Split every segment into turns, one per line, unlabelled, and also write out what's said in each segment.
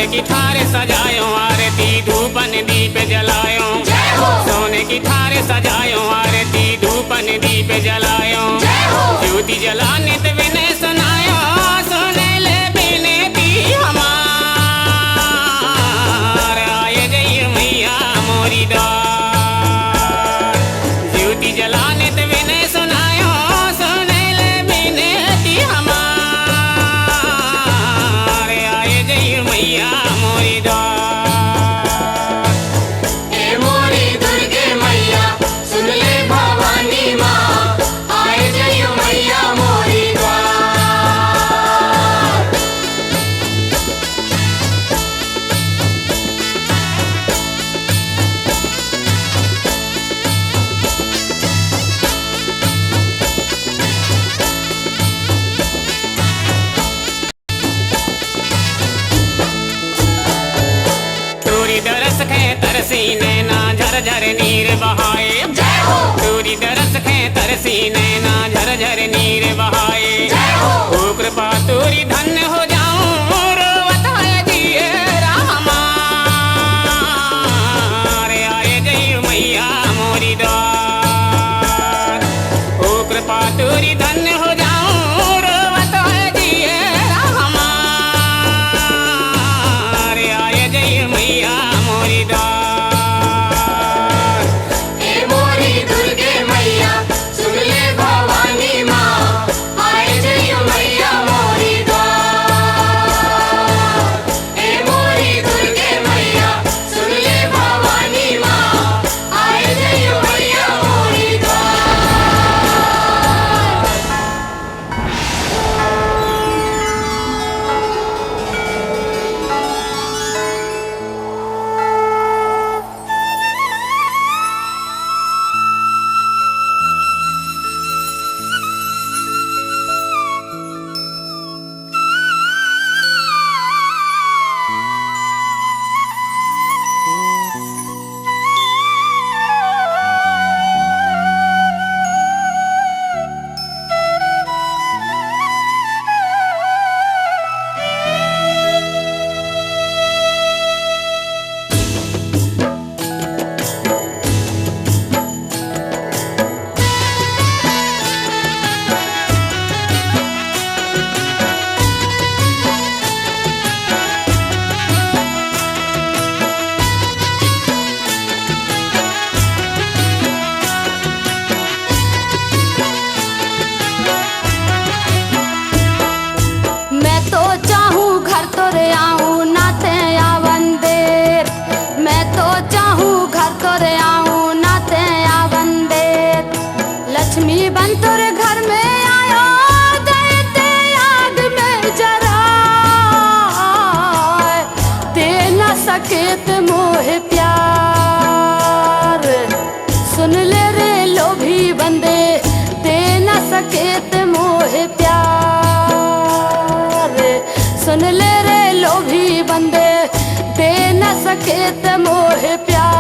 सोने की थार सजायो आरती धूपन दीप जलायो। सोने की थार सजायो आरती धूपन दीप जलायो। ज्योति जलाने ते विनय सुनायो सुने ले बिनती हमार आए जय मैया मोरी द्वार। ज्योति जलाने ते विनय सुनायो सुने ले बिनती हमार आए जय मैया मोरी द्वार। तरसी नैना झरझर नीर बहाए। तूरी दरस खे तरसी नैना झरझर नीर बहाए। ओ कृपा तूरी धन्य हो जाऊं रोवत है जिए हमार आए जय मैया मोरी द्वार। ओ कृपा तूरी धन्य हो जाऊं रोवत है जिए हमार आए जय मैया मोरी द्वार।
सकेत मोह प्यार सुन ले रे लोभी बंदे दे न सकेत मोह प्यार। सुन ले रे लोभी बंदे दे न सकेत मोह प्यार।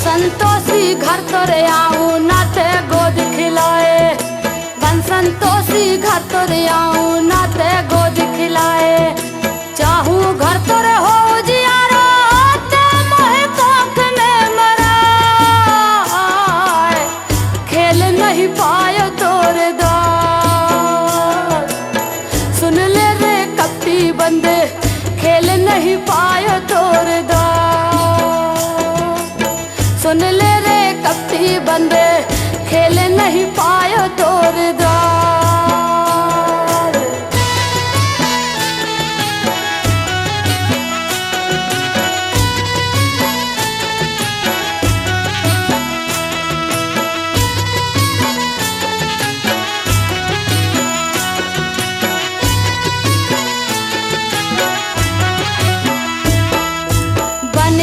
संतोषी घर तोरे आऊं नाते गोद खिलाए। बन संतोषी घर तोरे आऊं नाते गोद खिलाए। चाहूं घर तोरे हो जियारो ते मोहे कोख में मराए। खेल नहीं पायो तोरे द्वार सुन ले रे कपटी बंदे खेल नहीं पायो तोरे द्वार। सुन ले रे कपटी बंदे खेल नहीं पायो तोरे द्वार।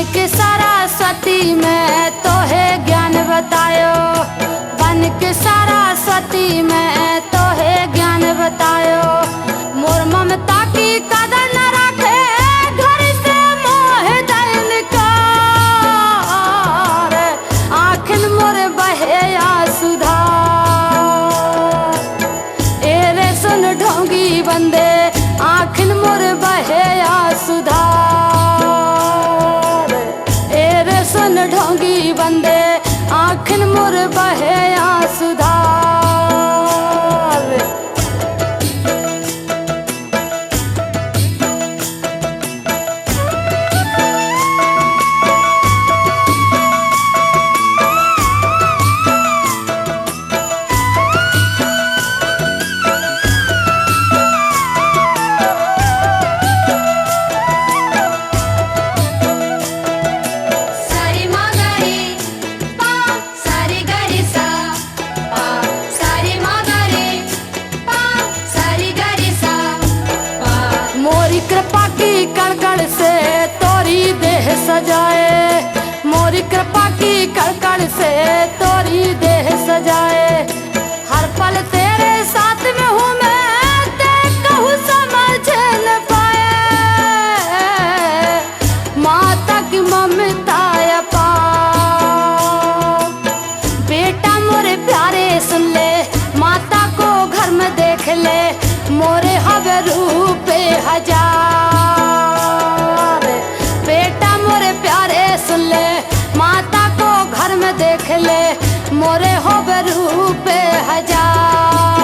के सरस्वती में तो है ज्ञान बतायो, बन के सरस्वती में तो है ज्ञान बतायो। मोर ममता की कदर न रखे घर से मोह दैन का, आखिर मोर बहे सुधार। एरे सुन ढोंगी बंदे आखिर मोर बहे सुधार। एरे सुन ढोंगी बंदे आखिर मोर बहे सुधार।
सारी मागारी पा सारी गरी सा पा सारी मागारी पा सारी गरी सा पा।
मोरी कृपा की कड़कड़ से तोरी देह सजाए, मोरी कृपा की कड़कड़ से तोरी देह सजाए। हर पल तेरे साथ में हूँ मैं, ते कहूँ समझ न पाए। माता की ममता अपार, बेटा मोरे प्यारे सुन ले, माता को घर में देख ले। मोरे हवे रूपे हजार, बेटा मोरे प्यारे सुन ले, माता को घर में देख ले। मोरे हवे रूपे हजार।